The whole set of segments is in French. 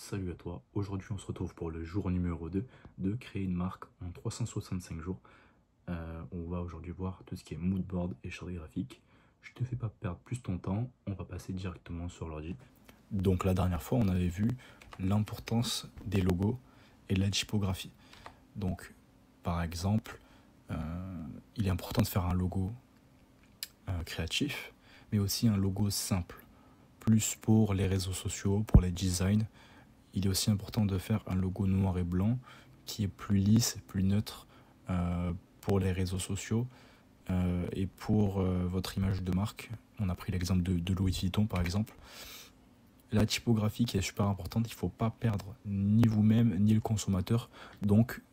Salut à toi, aujourd'hui on se retrouve pour le jour numéro 2 de créer une marque en 365 jours. On va aujourd'hui voir tout ce qui est mood board et charte graphique. Je te fais pas perdre plus ton temps, on va passer directement sur l'ordi. Donc la dernière fois on avait vu l'importance des logos et de la typographie. Donc par exemple, il est important de faire un logo créatif, mais aussi un logo simple, plus pour les réseaux sociaux, pour les designs. Il est aussi important de faire un logo noir et blanc qui est plus lisse, plus neutre pour les réseaux sociaux et pour votre image de marque. On a pris l'exemple de Louis Vuitton par exemple. La typographie qui est super importante, il ne faut pas perdre ni vous-même ni le consommateur. Donc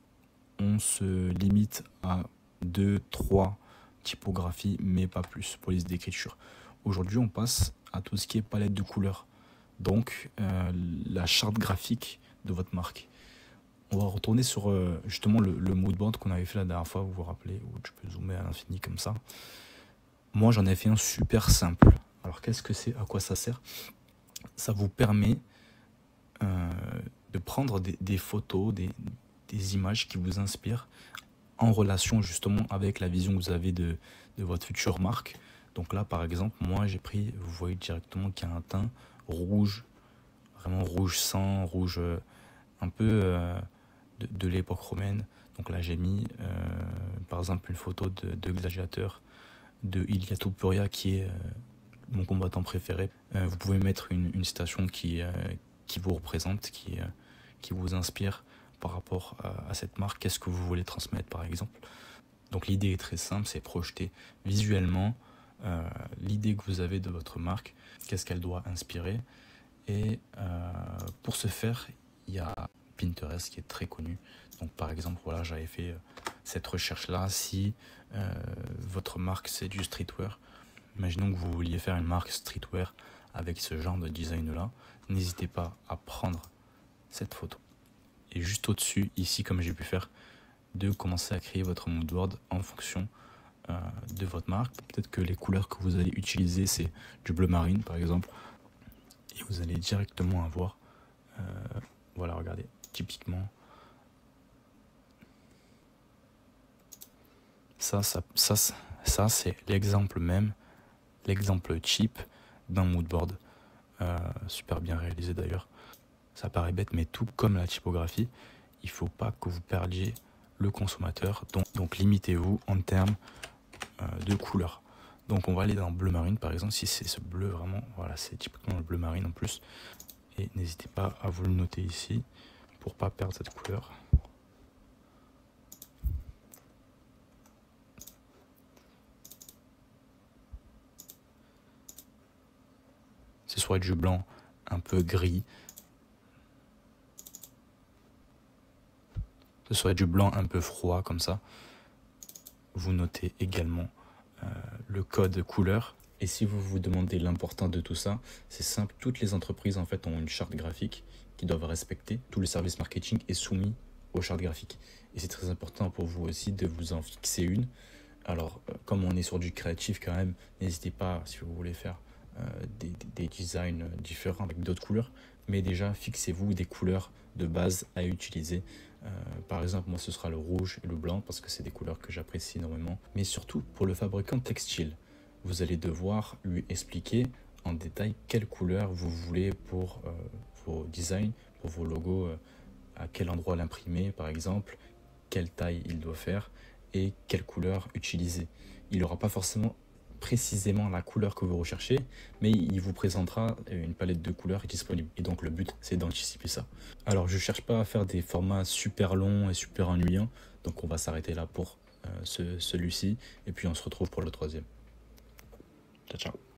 on se limite à 2-3 typographies, mais pas plus pour liste d'écriture. Aujourd'hui on passe à tout ce qui est palette de couleurs. Donc la charte graphique de votre marque. On va retourner sur justement le mood board qu'on avait fait la dernière fois, vous vous rappelez, où tu peux zoomer à l'infini comme ça. Moi j'en ai fait un super simple. Alors qu'est-ce que c'est, à quoi ça sert? Ça vous permet de prendre des photos, des images qui vous inspirent en relation justement avec la vision que vous avez de votre future marque. Donc là par exemple, moi j'ai pris, vous voyez directement qu'il y a un teint rouge, vraiment rouge sang, rouge un peu de l'époque romaine. Donc là j'ai mis par exemple une photo de Gladiateur de Ilia Topuria qui est mon combattant préféré. Vous pouvez mettre une citation qui vous représente, qui vous inspire par rapport à cette marque. Qu'est-ce que vous voulez transmettre par exemple? Donc l'idée est très simple, c'est projeter visuellement l'idée que vous avez de votre marque, qu'est-ce qu'elle doit inspirer. Et pour ce faire, il y a Pinterest qui est très connu. Donc par exemple, voilà, j'avais fait cette recherche-là. Si votre marque c'est du streetwear, imaginons que vous vouliez faire une marque streetwear avec ce genre de design-là, n'hésitez pas à prendre cette photo. Et juste au-dessus, ici, comme j'ai pu faire, de commencer à créer votre mood board en fonction de votre marque. Peut-être que les couleurs que vous allez utiliser, c'est du bleu marine, par exemple. Et vous allez directement avoir, voilà, regardez, typiquement, ça c'est l'exemple même, l'exemple cheap d'un mood board, super bien réalisé d'ailleurs. Ça paraît bête, mais tout comme la typographie, il ne faut pas que vous perdiez le consommateur, donc limitez-vous en termes de couleurs. Donc on va aller dans bleu marine par exemple, si c'est ce bleu vraiment, voilà, c'est typiquement le bleu marine en plus. Et n'hésitez pas à vous le noter ici pour pas perdre cette couleur. Ce soit du blanc un peu gris, ce soit du blanc un peu froid comme ça. Vous notez également le code couleur. Et si vous vous demandez l'importance de tout ça, c'est simple, toutes les entreprises en fait ont une charte graphique qu'ils doivent respecter. Tout le service marketing est soumis aux chartes graphiques. Et c'est très important pour vous aussi de vous en fixer une. Alors, comme on est sur du créatif quand même, n'hésitez pas, si vous voulez faire des designs différents avec d'autres couleurs, mais déjà fixez-vous des couleurs de base à utiliser. Par exemple, moi ce sera le rouge et le blanc parce que c'est des couleurs que j'apprécie énormément. Mais surtout pour le fabricant textile, vous allez devoir lui expliquer en détail quelle couleur vous voulez pour vos designs, pour vos logos, à quel endroit l'imprimer par exemple, quelle taille il doit faire et quelle couleur utiliser. Il n'aura pas forcément précisément la couleur que vous recherchez, mais il vous présentera une palette de couleurs disponible. Et donc le but, c'est d'anticiper ça. Alors je cherche pas à faire des formats super longs et super ennuyants, donc on va s'arrêter là pour celui-ci, et puis on se retrouve pour le troisième. Ciao, ciao.